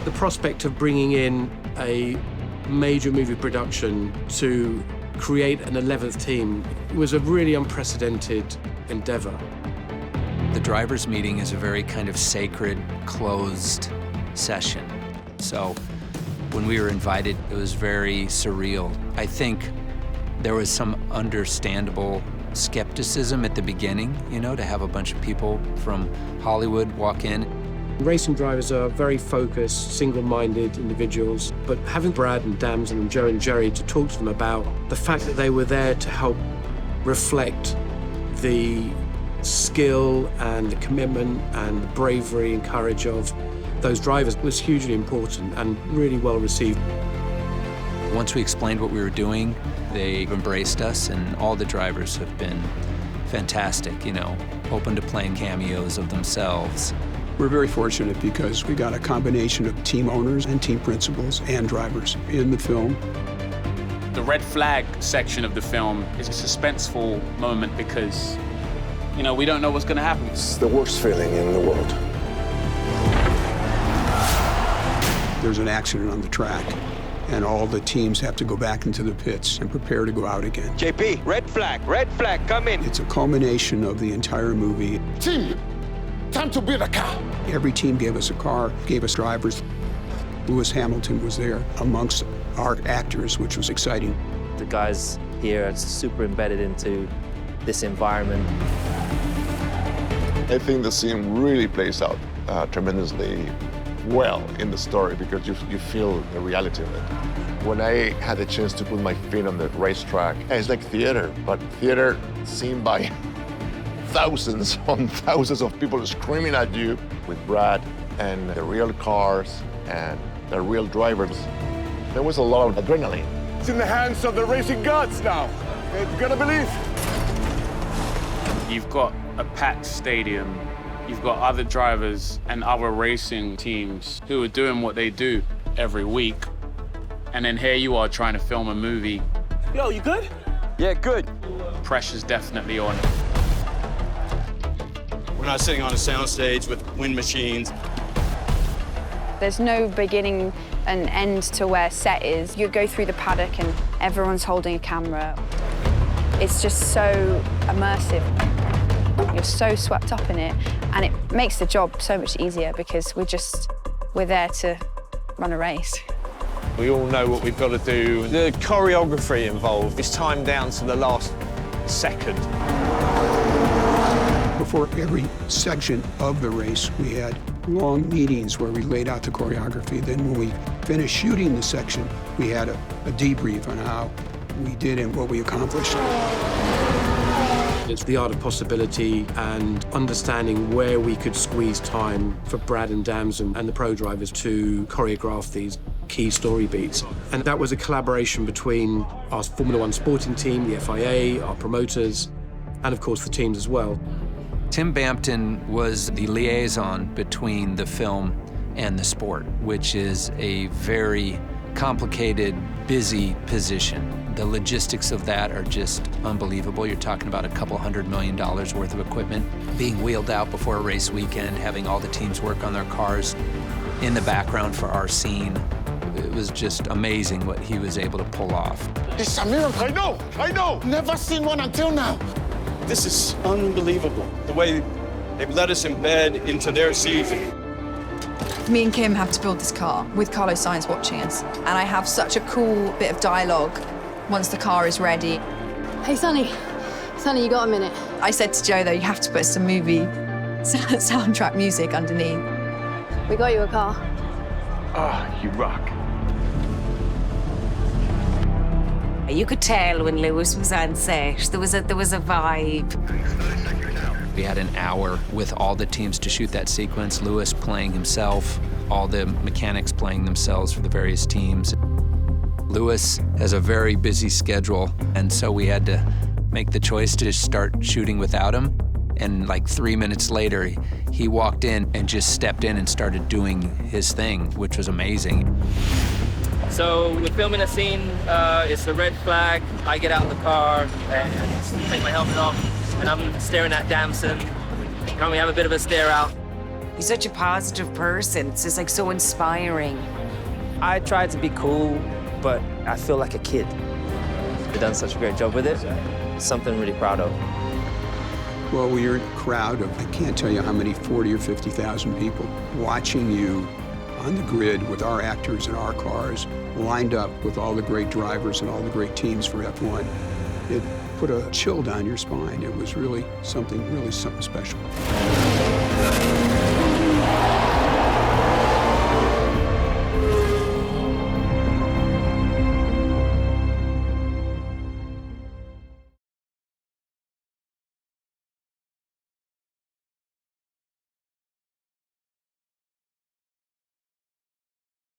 The prospect of bringing in a major movie production to create an 11th team was a really unprecedented endeavor. The drivers' meeting is a very kind of sacred, closed session. So when we were invited, it was very surreal. I think there was some understandable skepticism at the beginning, you know, to have a bunch of people from Hollywood walk in. Racing drivers are very focused, single-minded individuals, but having Brad and Damson and Joe and Jerry to talk to them about the fact that they were there to help reflect the skill and the commitment and the bravery and courage of those drivers was hugely important and really well received. Once we explained what we were doing, they embraced us, and all the drivers have been fantastic, you know, open to playing cameos of themselves. We're very fortunate because we got a combination of team owners and team principals and drivers in the film. The red flag section of the film is a suspenseful moment because, you know, we don't know what's going to happen. It's the worst feeling in the world. There's an accident on the track, and all the teams have to go back into the pits and prepare to go out again. JP, red flag, come in. It's a culmination of the entire movie. Team, time to build a car. Every team gave us a car, gave us drivers. Lewis Hamilton was there amongst our actors, which was exciting. The guys here are super embedded into this environment. I think the scene really plays out tremendously well in the story because you feel the reality of it. When I had the chance to put my feet on the racetrack, it's like theater, but theater seen by thousands on thousands of people screaming at you with Brad and the real cars and the real drivers. There was a lot of adrenaline. It's in the hands of the racing gods now. You gotta believe. You've got a packed stadium. You've got other drivers and other racing teams who are doing what they do every week. And then here you are trying to film a movie. Yo, you good? Yeah, good. Pressure's definitely on. We're not sitting on a soundstage with wind machines. There's no beginning and end to where set is. You go through the paddock and everyone's holding a camera. It's just so immersive. You're so swept up in it, and it makes the job so much easier because we're there to run a race. We all know what we've got to do. The choreography involved is timed down to the last second. Before every section of the race, we had long meetings where we laid out the choreography. Then when we finished shooting the section, we had a debrief on how we did and what we accomplished. It's the art of possibility and understanding where we could squeeze time for Brad and Damson and the pro drivers to choreograph these key story beats. And that was a collaboration between our Formula One sporting team, the FIA, our promoters, and of course the teams as well. Tim Bampton was the liaison between the film and the sport, which is a very complicated, busy position. The logistics of that are just unbelievable. You're talking about a couple $100 million worth of equipment being wheeled out before a race weekend, having all the teams work on their cars in the background for our scene. It was just amazing what he was able to pull off. It's a miracle. I know. Never seen one until now. This is unbelievable, the way they've let us embed into their season. Me and Kim have to build this car with Carlos Sainz watching us, and I have such a cool bit of dialogue once the car is ready. Hey, Sonny. Sonny, you got a minute? I said to Joe, though, you have to put some movie soundtrack music underneath. We got you a car. Ah, you rock. You could tell when Lewis was on set, there was a vibe. We had an hour with all the teams to shoot that sequence, Lewis playing himself, all the mechanics playing themselves for the various teams. Lewis has a very busy schedule, and so we had to make the choice to just start shooting without him. And like 3 minutes later, he walked in and just stepped in and started doing his thing, which was amazing. So we're filming a scene, it's a red flag. I get out of the car and take my helmet off, and I'm staring at Damson. Can we have a bit of a stare out? He's such a positive person. It's just like so inspiring. I tried to be cool, but I feel like a kid. They've done such a great job with it. It's something I'm really proud of. Well, we are a crowd of, I can't tell you how many, 40 or 50,000 people watching you on the grid with our actors and our cars, lined up with all the great drivers and all the great teams for F1. It put a chill down your spine. It was really something special.